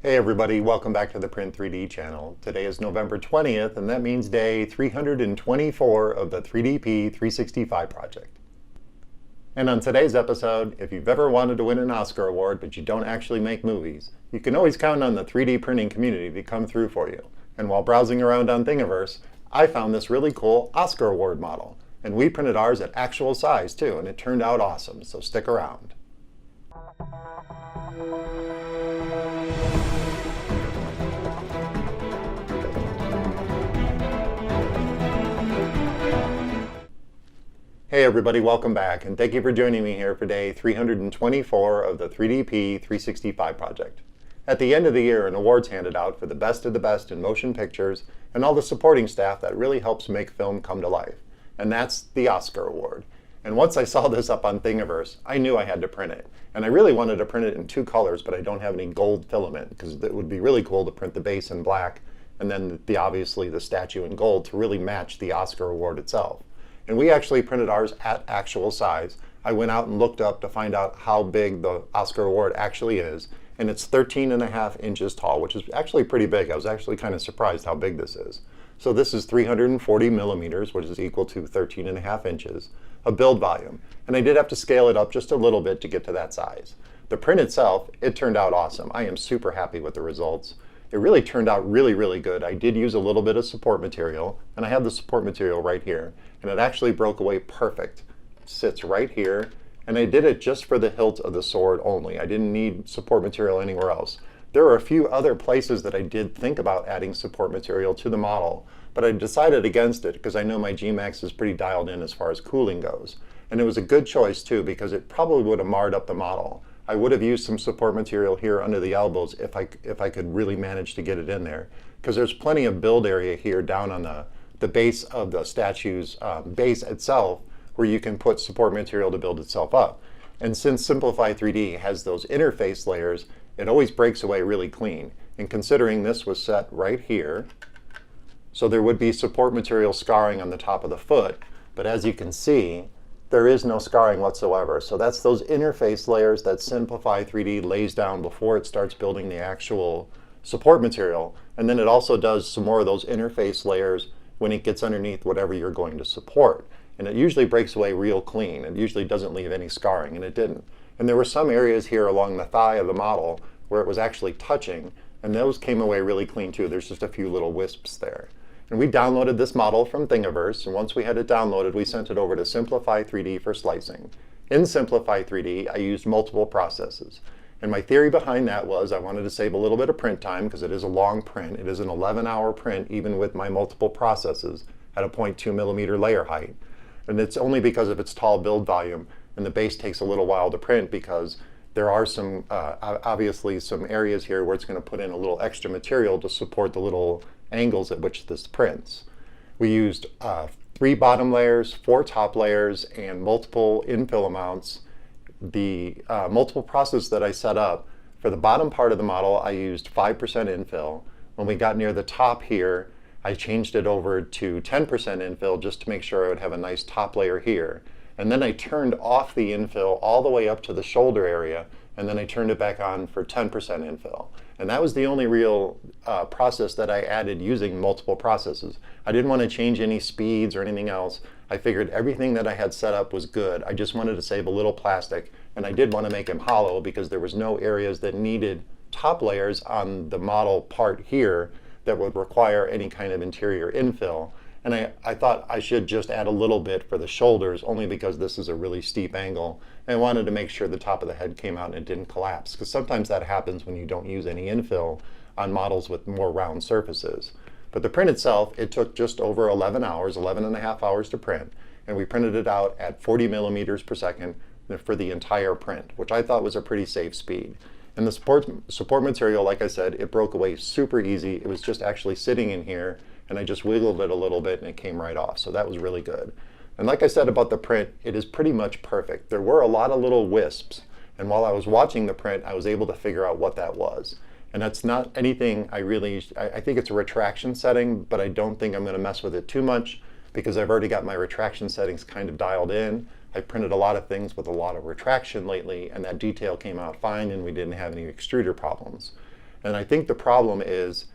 Hey everybody, welcome back to the Print 3D channel. Today is November 20th, and that means day 324 of the 3DP 365 project. And on today's episode, if you've ever wanted to win an Oscar award but you don't actually make movies, you can always count on the 3D printing community to come through for you. And while browsing around on Thingiverse, I found this really cool Oscar award model. And we printed ours at actual size too, and it turned out awesome, so stick around. Hey everybody, welcome back, and thank you for joining me here for day 324 of the 3DP 365 project. At the end of the year, an award's handed out for the best of the best in motion pictures and all the supporting staff that really helps make film come to life. And that's the Oscar Award. And once I saw this up on Thingiverse, I knew I had to print it. And I really wanted to print it in two colors, but I don't have any gold filament, because it would be really cool to print the base in black and then obviously the statue in gold to really match the Oscar Award itself. And we actually printed ours at actual size. I went out and looked up to find out how big the Oscar Award actually is. And it's 13.5 inches tall, which is actually pretty big. I was actually kind of surprised how big this is. So this is 340 millimeters, which is equal to 13.5 inches of build volume. And I did have to scale it up just a little bit to get to that size. The print itself, it turned out awesome. I am super happy with the results. It really turned out really good. I did use a little bit of support material, and I have the support material right here, and it actually broke away perfect. It sits right here, and I did it just for the hilt of the sword only. I didn't need support material anywhere else. There are a few other places that I did think about adding support material to the model, but I decided against it because I know my gMax is pretty dialed in as far as cooling goes. And it was a good choice too, because it probably would have marred up the model. I would have used some support material here under the elbows if I could really manage to get it in there, because there's plenty of build area here down on the base of the statue's base itself, where you can put support material to build itself up. And since Simplify 3D has those interface layers, it always breaks away really clean. And considering this was set right here, so there would be support material scarring on the top of the foot, but as you can see, there is no scarring whatsoever. So that's those interface layers that Simplify 3D lays down before it starts building the actual support material. And then it also does some more of those interface layers when it gets underneath whatever you're going to support. And it usually breaks away real clean. It usually doesn't leave any scarring, and it didn't. And there were some areas here along the thigh of the model where it was actually touching, and those came away really clean too. There's just a few little wisps there. And we downloaded this model from Thingiverse, and once we had it downloaded, we sent it over to Simplify 3D for slicing. In Simplify 3D, I used multiple processes. And my theory behind that was I wanted to save a little bit of print time, because it is a long print. It is an 11-hour print, even with my multiple processes at a 0.2 millimeter layer height. And it's only because of its tall build volume, and the base takes a little while to print, because there are some, obviously some areas here where it's going to put in a little extra material to support the little angles at which this prints. We used 3 bottom layers, 4 top layers, and multiple infill amounts. The multiple process that I set up, for the bottom part of the model, I used 5% infill. When we got near the top here, I changed it over to 10% infill just to make sure I would have a nice top layer here. And then I turned off the infill all the way up to the shoulder area, and then I turned it back on for 10% infill. And that was the only real process that I added using multiple processes. I didn't want to change any speeds or anything else. I figured everything that I had set up was good. I just wanted to save a little plastic, and I did want to make them hollow because there was no areas that needed top layers on the model part here that would require any kind of interior infill. And I thought I should just add a little bit for the shoulders, only because this is a really steep angle. And I wanted to make sure the top of the head came out and it didn't collapse, because sometimes that happens when you don't use any infill on models with more round surfaces. But the print itself, it took just over 11 hours, 11.5 hours to print. And we printed it out at 40 millimeters per second for the entire print, which I thought was a pretty safe speed. And the support material, like I said, it broke away super easy. It was just actually sitting in here, and I just wiggled it a little bit and it came right off. So that was really good. And like I said about the print, it is pretty much perfect. There were a lot of little wisps, and while I was watching the print, I was able to figure out what that was. And that's not anything I think it's a retraction setting, but I don't think I'm going to mess with it too much because I've already got my retraction settings kind of dialed in. I printed a lot of things with a lot of retraction lately, and that detail came out fine, and we didn't have any extruder problems. And I think the problem is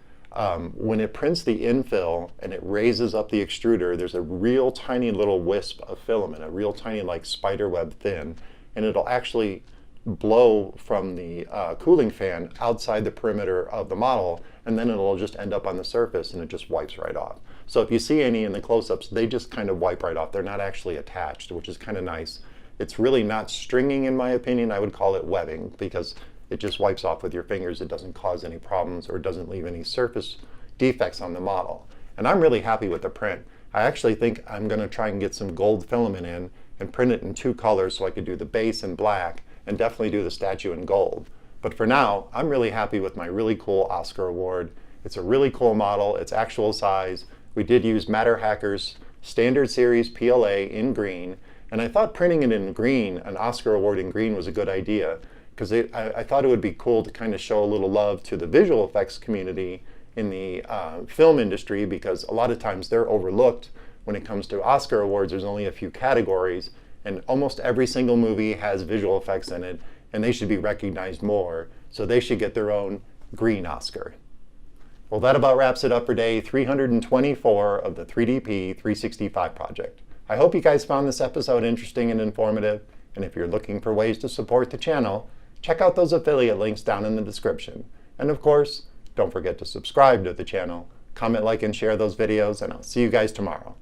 when it prints the infill and it raises up the extruder, there's a real tiny little wisp of filament, a real tiny like spider web thin, and it'll actually blow from the cooling fan outside the perimeter of the model, and then it'll just end up on the surface and it just wipes right off. So if you see any in the close-ups, they just kind of wipe right off. They're not actually attached, which is kind of nice. It's really not stringing in my opinion. I would call it webbing because it just wipes off with your fingers. It doesn't cause any problems or doesn't leave any surface defects on the model. And I'm really happy with the print. I actually think I'm going to try and get some gold filament in and print it in 2 colors so I could do the base in black and definitely do the statue in gold. But for now, I'm really happy with my really cool Oscar award. It's a really cool model. It's actual size. We did use Matter Hacker's Standard Series PLA in green, and I thought printing it in green, an Oscar award in green, was a good idea because I thought it would be cool to kind of show a little love to the visual effects community in the film industry, because a lot of times they're overlooked when it comes to Oscar awards. There's only a few categories, and almost every single movie has visual effects in it, and they should be recognized more, so they should get their own green Oscar. Well, that about wraps it up for day 324 of the 3DP 365 project. I hope you guys found this episode interesting and informative, and if you're looking for ways to support the channel, check out those affiliate links down in the description. And of course, don't forget to subscribe to the channel, comment, like, and share those videos, and I'll see you guys tomorrow.